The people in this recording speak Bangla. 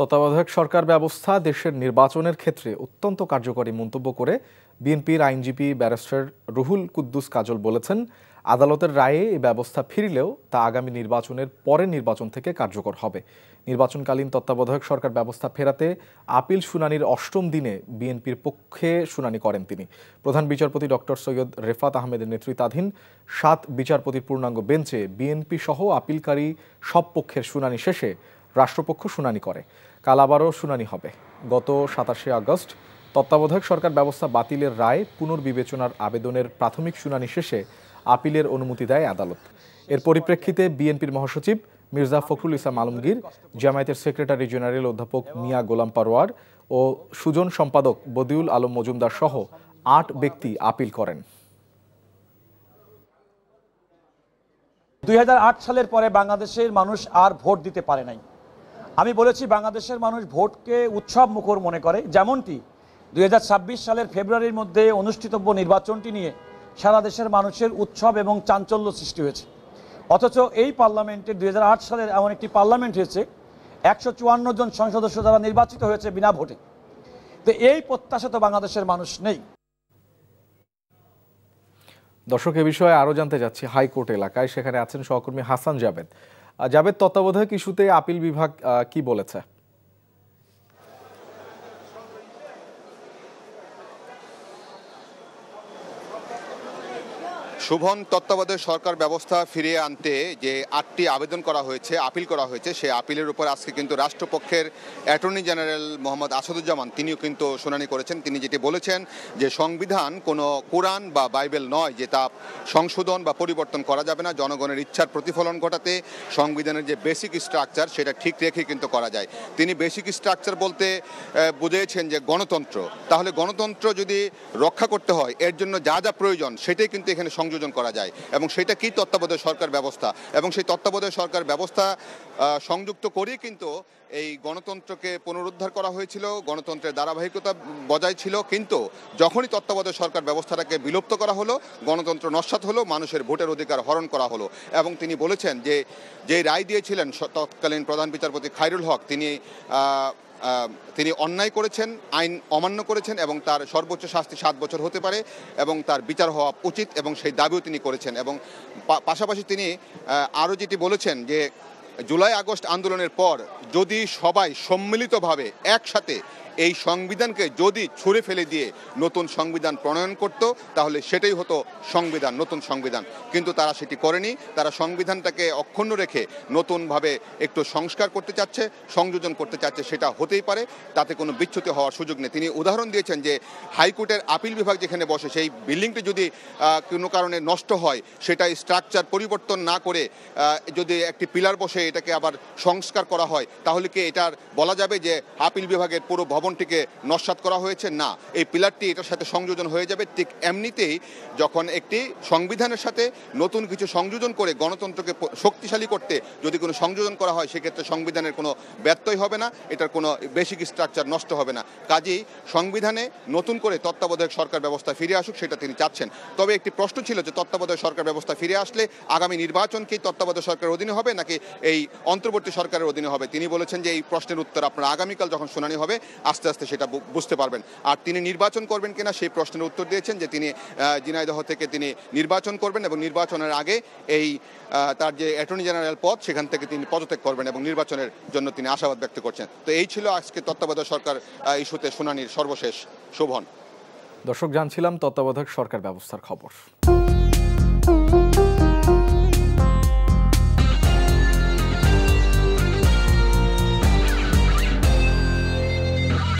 তত্ত্বাবধায়ক সরকার ব্যবস্থা দেশের নির্বাচনের ক্ষেত্রে অত্যন্ত কার্যকরী মন্তব্য করে বিএনপির আইনজীবী ব্যারিস্টার রুহুল কুদ্দুস কাজল বলেছেন, আদালতের রায়ে এই ব্যবস্থা ফিরলেও তা আগামী নির্বাচনের পরের নির্বাচন থেকে কার্যকর হবে। নির্বাচনকালীন তত্ত্বাবধায়ক সরকার ব্যবস্থা ফেরাতে আপিল শুনানির ৮ম দিনে বিএনপির পক্ষে শুনানি করেন তিনি। প্রধান বিচারপতি ডক্টর সৈয়দ রেফাত আহমেদের নেতৃত্বাধীন ৭ বিচারপতির পূর্ণাঙ্গ বেঞ্চে বিএনপি সহ আপিলকারী সব পক্ষের শুনানি শেষে রাষ্ট্রপক্ষ শুনানি করে। কাল আবারও শুনানি হবে। গত ২৭শে আগস্ট তত্ত্বাবধায়ক সরকার ব্যবস্থা বাতিলের রায় পুনর্বিবেচনার আবেদনের প্রাথমিক শুনানি শেষে আপিলের অনুমতি দেয় আদালত। এর পরিপ্রেক্ষিতে বিএনপির মহাসচিব মির্জা ফখরুল ইসলাম আলমগীর, জামায়াতের সেক্রেটারি জেনারেল অধ্যাপক মিয়া গোলাম পারোয়ার ও সুজন সম্পাদক বদিউল আলম মজুমদার সহ ৮ ব্যক্তি আপিল করেন। ২০০৮ সালের পরে বাংলাদেশের মানুষ আর ভোট দিতে পারে নাই। আমি বলেছি বাংলাদেশের মানুষ ভোটকে উৎসব মুখর মনে করে, যেমনটি ২০২৬ সালের ফেব্রুয়ারির মধ্যে অনুষ্ঠিতব্য নির্বাচনটি নিয়ে সারা দেশের মানুষের উৎসব এবং চাঞ্চল্য সৃষ্টি হয়েছে। অথচ এই পার্লামেন্টে ২০০৮ সালের এমন একটি পার্লামেন্ট হয়েছে ১৫৪ জন সংসদ সদস্য দ্বারা নির্বাচিত হয়েছে বিনা ভোটে। তো এই প্রত্যাশা তো বাংলাদেশের মানুষ নেই। দর্শক, এ বিষয়ে আরও জানতে যাচ্ছি হাইকোর্ট এলাকায়, সেখানে আছেন সহকর্মী হাসান জাবেদ। জাবেদ, তত্ত্বাবধায়ক ইস্যুতে আপিল বিভাগ কি বলেছে? শুভন, তত্ত্বাবধায়ক সরকার ব্যবস্থা ফিরিয়ে আনতে যে ৮টি আবেদন করা হয়েছে, আপিল করা হয়েছে, সেই আপিলের উপর আজকে কিন্তু রাষ্ট্রপক্ষের অ্যাটর্নি জেনারেল মোহাম্মদ আসাদুজ্জামান তিনিও কিন্তু শুনানি করেছেন। তিনি যেটি বলেছেন যে সংবিধান কোনো কোরআন বা বাইবেল নয় যে তা সংশোধন বা পরিবর্তন করা যাবে না। জনগণের ইচ্ছার প্রতিফলন ঘটাতে সংবিধানের যে বেসিক স্ট্রাকচার সেটা ঠিক রেখে কিন্তু করা যায়। তিনি বেসিক স্ট্রাকচার বলতে বুঝিয়েছেন যে গণতন্ত্র। তাহলে গণতন্ত্র যদি রক্ষা করতে হয় এর জন্য যা যা প্রয়োজন সেটাই কিন্তু এখানে সংযোজন করা যায়, এবং সেটা কি তত্ত্বাবধায়ক সরকার ব্যবস্থা, এবং সেই তত্ত্বাবধায়ক সরকার ব্যবস্থা সংযুক্ত করে কিন্তু এই গণতন্ত্রকে পুনরুদ্ধার করা হয়েছিল, গণতন্ত্রের ধারাবাহিকতা বজায় ছিল। কিন্তু যখনই তত্ত্বাবধায়ক সরকার ব্যবস্থাটাকে বিলুপ্ত করা হলো, গণতন্ত্র নস্যাৎ হলো, মানুষের ভোটের অধিকার হরণ করা হলো। এবং তিনি বলেছেন যে রায় দিয়েছিলেন তৎকালীন প্রধান বিচারপতি খায়রুল হক, তিনি অন্যায় করেছেন, আইন অমান্য করেছেন, এবং তার সর্বোচ্চ শাস্তি 7 বছর হতে পারে এবং তার বিচার হওয়া উচিত, এবং সেই দাবিও তিনি করেছেন। এবং পাশাপাশি তিনি আরও যেটি বলেছেন যে জুলাই আগস্ট আন্দোলনের পর যদি সবাই সম্মিলিতভাবে একসাথে এই সংবিধানকে যদি ছুঁড়ে ফেলে দিয়ে নতুন সংবিধান প্রণয়ন করত, তাহলে সেটাই হতো সংবিধান, নতুন সংবিধান। কিন্তু তারা সেটি করেনি। তারা সংবিধানটাকে অক্ষুণ্ণ রেখে নতুনভাবে একটু সংস্কার করতে চাচ্ছে, সংযোজন করতে চাচ্ছে। সেটা হতেই পারে, তাতে কোনো বিচ্যুতি হওয়ার সুযোগ নেই। তিনি উদাহরণ দিয়েছেন যে হাইকোর্টের আপিল বিভাগ যেখানে বসে, সেই বিল্ডিংটি যদি কোনো কারণে নষ্ট হয়, সেটা স্ট্রাকচার পরিবর্তন না করে যদি একটি পিলার বসে এটাকে আবার সংস্কার করা হয়, তাহলে কি এটার বলা যাবে যে আপিল বিভাগের পুরো ভবনটিকে নস্যাৎ করা হয়েছে? না, এই পিলারটি এটার সাথে সংযোজন হয়ে যাবে। ঠিক এমনিতেই যখন একটি সংবিধানের সাথে নতুন কিছু সংযোজন করে গণতন্ত্রকে শক্তিশালী করতে যদি কোনো সংযোজন করা হয়, সেক্ষেত্রে সংবিধানের কোনো ব্যত্যয় হবে না, এটার কোনো বেসিক স্ট্রাকচার নষ্ট হবে না। কাজেই সংবিধানে নতুন করে তত্ত্বাবধায়ক সরকার ব্যবস্থা ফিরে আসুক, সেটা তিনি চাচ্ছেন। তবে একটি প্রশ্ন ছিল যে তত্ত্বাবধায়ক সরকার ব্যবস্থা ফিরে আসলে আগামী নির্বাচন কি তত্ত্বাবধায়ক সরকারের অধীনে হবে নাকি এই অন্তর্বর্তী সরকারের অধীনে হবে? তিনি বলেছেন যে এই প্রশ্নের উত্তর আপনারা আগামীকাল যখন শুনানি হবে আস্তে আস্তে সেটা বুঝতে পারবেন। আর তিনি নির্বাচন করবেন কিনা সেই প্রশ্নের উত্তর দিয়েছেন যে তিনি ঝিনাইদহ থেকে তিনি নির্বাচন করবেন, এবং নির্বাচনের আগে এই তার যে অ্যাটর্নি জেনারেল পদ সেখান থেকে তিনি পদত্যাগ করবেন, এবং নির্বাচনের জন্য তিনি আশাবাদ ব্যক্ত করছেন। তো এই ছিল আজকে তত্ত্বাবধায়ক সরকার ইস্যুতে শুনানির সর্বশেষ। শোভন। দর্শক, জানছিলাম তত্ত্বাবধায়ক সরকার ব্যবস্থার খবর।